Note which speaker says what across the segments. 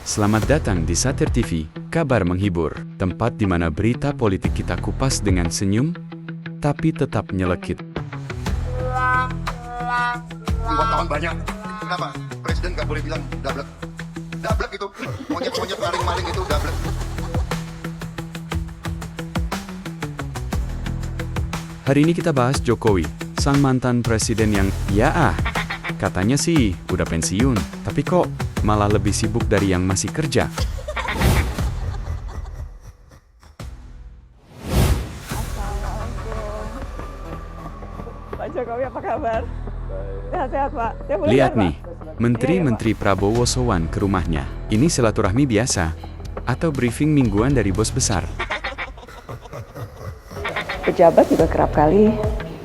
Speaker 1: Selamat datang di Satir TV, kabar menghibur, tempat di mana berita politik kita kupas dengan senyum, tapi tetap nyelekit.
Speaker 2: Wartawan banyak. Kenapa? Presiden nggak boleh bilang dablek. Dablek itu, monyet-monyet maling-maling itu dablek.
Speaker 1: Hari ini kita bahas Jokowi, sang mantan presiden yang katanya sih udah pensiun, tapi kok malah lebih sibuk dari yang masih kerja.
Speaker 3: Pak Jokowi apa kabar? Sehat-sehat Pak. Ya, boleh
Speaker 1: Lihat
Speaker 3: kan,
Speaker 1: nih,
Speaker 3: Pak?
Speaker 1: Menteri-Menteri Prabowo sowan ke rumahnya. Ini silaturahmi biasa atau briefing mingguan dari bos besar.
Speaker 3: Pejabat juga kerap kali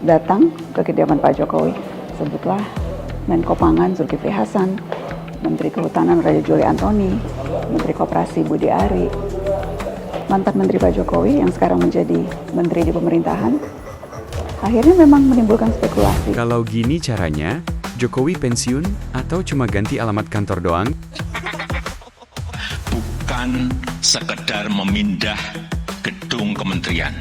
Speaker 3: datang ke kediaman Pak Jokowi. Sebutlah Menko Pangan Zulkifli Hasan, Menteri Kehutanan Raja Juli Antoni, Menteri Koperasi Budi Ari, mantan Menteri Pak Jokowi yang sekarang menjadi Menteri di pemerintahan, akhirnya memang menimbulkan spekulasi.
Speaker 1: Kalau gini caranya, Jokowi pensiun atau cuma ganti alamat kantor doang?
Speaker 4: Bukan sekedar memindah gedung kementerian.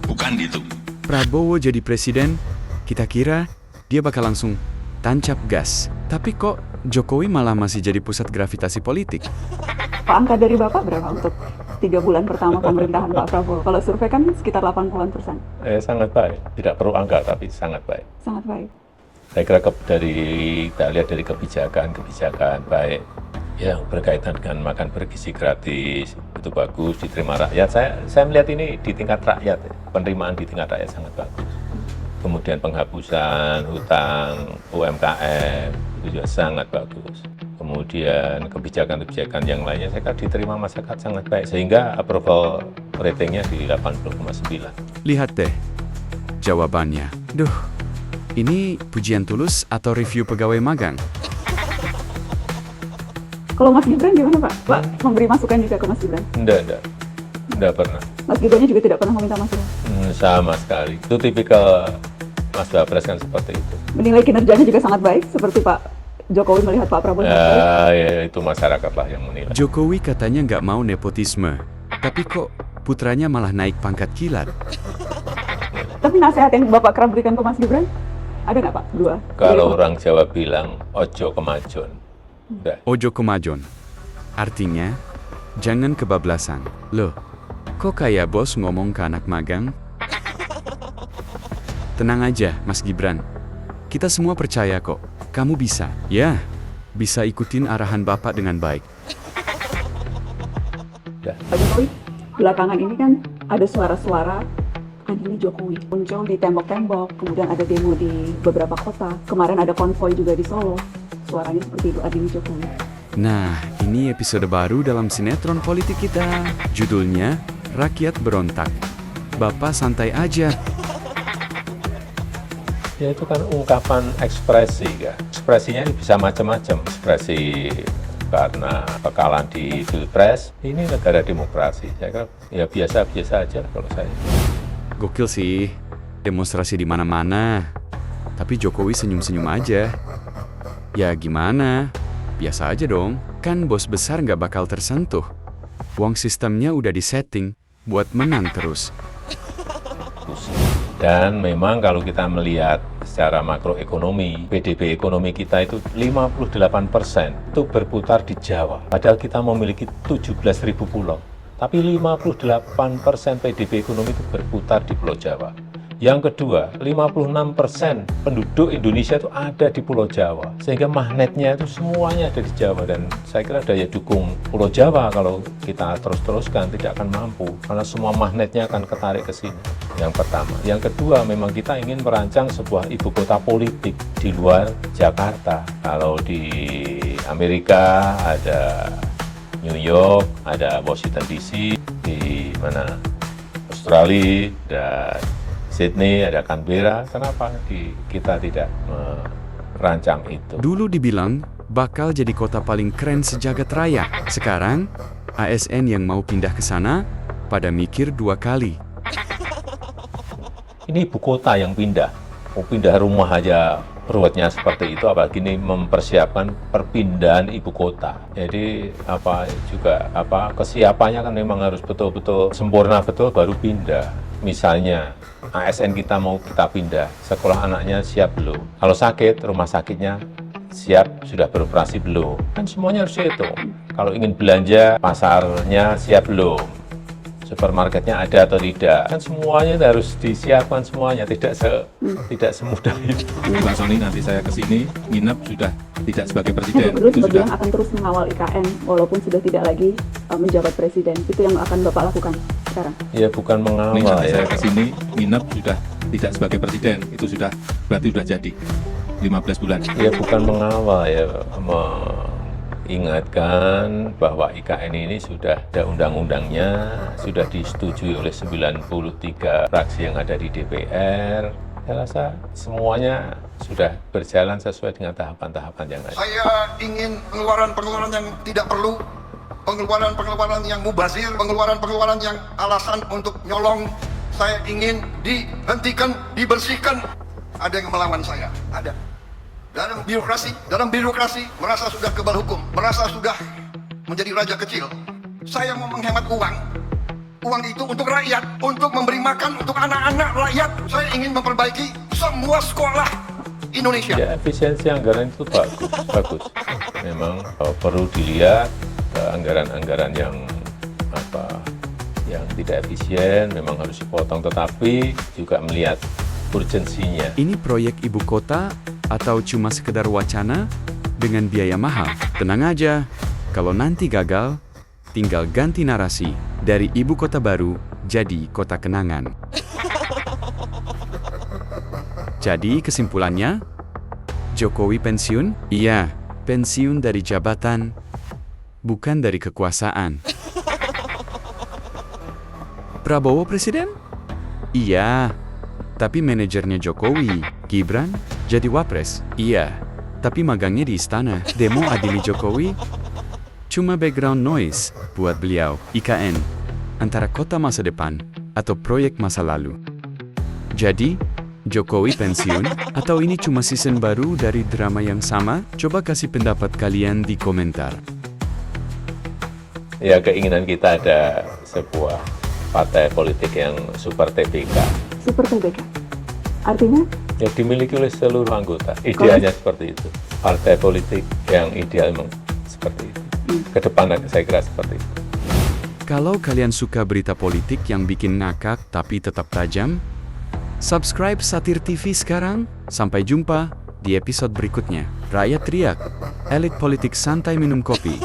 Speaker 4: Bukan itu.
Speaker 1: Prabowo jadi presiden, kita kira dia bakal langsung tancap gas. Tapi kok Jokowi malah masih jadi pusat gravitasi politik?
Speaker 3: Pak, angka dari Bapak berapa untuk 3 bulan pertama pemerintahan Pak Prabowo? Kalau survei kan sekitar 80-an%.
Speaker 5: Sangat baik. Tidak perlu angka, tapi sangat baik.
Speaker 3: Sangat baik.
Speaker 5: Saya kira kita lihat dari kebijakan baik yang berkaitan dengan makan bergizi gratis, itu bagus, diterima rakyat. Saya melihat ini di tingkat rakyat, penerimaan di tingkat rakyat sangat bagus. Kemudian penghapusan hutang UMKM, itu juga sangat bagus. Kemudian kebijakan-kebijakan yang lainnya saya kira diterima masyarakat sangat baik, sehingga approval ratingnya di 80,9.
Speaker 1: Lihat deh, jawabannya. Duh, ini pujian tulus atau review pegawai magang?
Speaker 3: Kalau Mas Gibran gimana Pak? Pak memberi masukan juga ke Mas Gibran?
Speaker 5: Enggak pernah.
Speaker 3: Mas Gibran juga tidak pernah meminta masukan?
Speaker 5: Sama sekali. Itu tipikal Mas Wapres kan seperti itu.
Speaker 3: Menilai kinerjanya juga sangat baik, seperti Pak Jokowi melihat Pak Prabowo sangat baik.
Speaker 5: Ya, itu masyarakat lah yang menilai.
Speaker 1: Jokowi katanya nggak mau nepotisme, tapi kok putranya malah naik pangkat kilat?
Speaker 3: Tapi nasihat yang Bapak kerap berikan ke Mas Gibran, ada nggak Pak? Dua.
Speaker 5: Kalau
Speaker 3: Dari
Speaker 5: orang Jawa bilang, ojo kemajon. Udah.
Speaker 1: Ojo kemajon. Artinya, jangan kebablasan. Loh, kok kayak bos ngomong ke anak magang? Tenang aja, Mas Gibran. Kita semua percaya kok, kamu bisa. Ya, bisa ikutin arahan Bapak dengan baik.
Speaker 5: Udah.
Speaker 3: Pak Jokowi, belakangan ini kan ada suara-suara anti Jokowi. Muncul di tembok-tembok, kemudian ada demo di beberapa kota. Kemarin ada konvoy juga di Solo. Suaranya seperti itu, anti Jokowi.
Speaker 1: Nah, ini episode baru dalam sinetron politik kita. Judulnya, Rakyat Berontak. Bapak santai aja.
Speaker 5: Ya itu kan ungkapan ekspresi kan. Ekspresinya bisa macam-macam. Ekspresi karena kekalahan di Pilpres. Ini negara demokrasi. Saya kira ya biasa-biasa aja kalau saya.
Speaker 1: Gokil sih, demonstrasi di mana-mana. Tapi Jokowi senyum-senyum aja. Ya gimana? Biasa aja dong. Kan bos besar nggak bakal tersentuh. Wong sistemnya udah disetting buat menang terus.
Speaker 5: Dan memang kalau kita melihat secara makroekonomi, PDB ekonomi kita itu 58% itu berputar di Jawa. Padahal kita memiliki 17.000 pulau. Tapi 58% PDB ekonomi itu berputar di Pulau Jawa. Yang kedua, 56% penduduk Indonesia itu ada di Pulau Jawa. Sehingga magnetnya itu semuanya ada di Jawa. Dan saya kira daya dukung Pulau Jawa kalau kita terus-teruskan tidak akan mampu. Karena semua magnetnya akan ketarik ke sini. Yang pertama. Yang kedua, memang kita ingin merancang sebuah ibu kota politik di luar Jakarta. Kalau di Amerika ada New York, ada Washington DC, di mana Australia, dan Sydney, ada Canberra. Kenapa kita tidak merancang itu?
Speaker 1: Dulu dibilang bakal jadi kota paling keren sejagat raya. Sekarang, ASN yang mau pindah ke sana pada mikir 2 kali.
Speaker 5: Ini ibu kota yang pindah. Mau pindah rumah aja ruwetnya seperti itu, apalagi ini mempersiapkan perpindahan ibu kota. Jadi kesiapannya kan memang harus betul-betul sempurna betul baru pindah. Misalnya ASN kita mau kita pindah, sekolah anaknya siap belum? Kalau sakit, rumah sakitnya siap, sudah beroperasi belum? Kan semuanya harus dihitung. Kalau ingin belanja, pasarnya siap belum? Supermarketnya ada atau tidak? Kan semuanya harus disiapkan semuanya, tidak semudah itu.
Speaker 6: Pak Soni, nanti saya ke sini, nginep sudah tidak sebagai presiden.
Speaker 3: Gubernur
Speaker 6: Itu sudah
Speaker 3: akan terus mengawal IKN walaupun sudah tidak lagi menjabat presiden. Itu yang akan Bapak lakukan sekarang.
Speaker 5: Ya bukan
Speaker 6: ini
Speaker 5: mengawal
Speaker 6: nanti
Speaker 5: ya.
Speaker 6: saya ke sini, nginep sudah tidak sebagai presiden. Itu sudah berarti sudah jadi 15 bulan.
Speaker 5: Ya bukan mengawal ya, mengingatkan bahwa IKN ini sudah ada undang-undangnya, sudah disetujui oleh 93 fraksi yang ada di DPR. Saya rasa semuanya sudah berjalan sesuai dengan tahapan-tahapan yang ada.
Speaker 2: Saya ingin pengeluaran-pengeluaran yang tidak perlu, pengeluaran-pengeluaran yang mubazir, pengeluaran-pengeluaran yang alasan untuk nyolong. Saya ingin dihentikan, dibersihkan. Ada yang melawan saya, ada. Dalam birokrasi merasa sudah kebal hukum, merasa sudah menjadi raja kecil. Saya mau menghemat uang itu untuk rakyat, untuk memberi makan untuk anak-anak rakyat. Saya ingin memperbaiki semua sekolah Indonesia.
Speaker 5: Ya efisiensi anggaran itu bagus. Memang perlu dilihat anggaran-anggaran yang tidak efisien memang harus dipotong, tetapi juga melihat urgensinya.
Speaker 1: Ini proyek ibu kota atau cuma sekedar wacana dengan biaya mahal? Tenang aja, kalau nanti gagal, tinggal ganti narasi dari ibu kota baru jadi kota kenangan. Jadi kesimpulannya, Jokowi pensiun? Iya, pensiun dari jabatan, bukan dari kekuasaan. Prabowo presiden? Iya, tapi manajernya Jokowi, Gibran, jadi wapres. Iya, tapi magangnya di istana. Demo adili Jokowi cuma background noise buat beliau. IKN, antara kota masa depan atau proyek masa lalu. Jadi, Jokowi pensiun atau ini cuma season baru dari drama yang sama? Coba kasih pendapat kalian di komentar.
Speaker 5: Ya keinginan kita ada sebuah partai politik yang super TBK.
Speaker 3: Super TBK. Artinya?
Speaker 5: Ya dimiliki oleh seluruh anggota. Idealnya seperti itu. Partai politik yang ideal memang seperti itu. Ke depan saya kira seperti itu.
Speaker 1: Kalau kalian suka berita politik yang bikin ngakak tapi tetap tajam, subscribe Satir TV sekarang. Sampai jumpa di episode berikutnya. Rakyat teriak, elit politik santai minum kopi.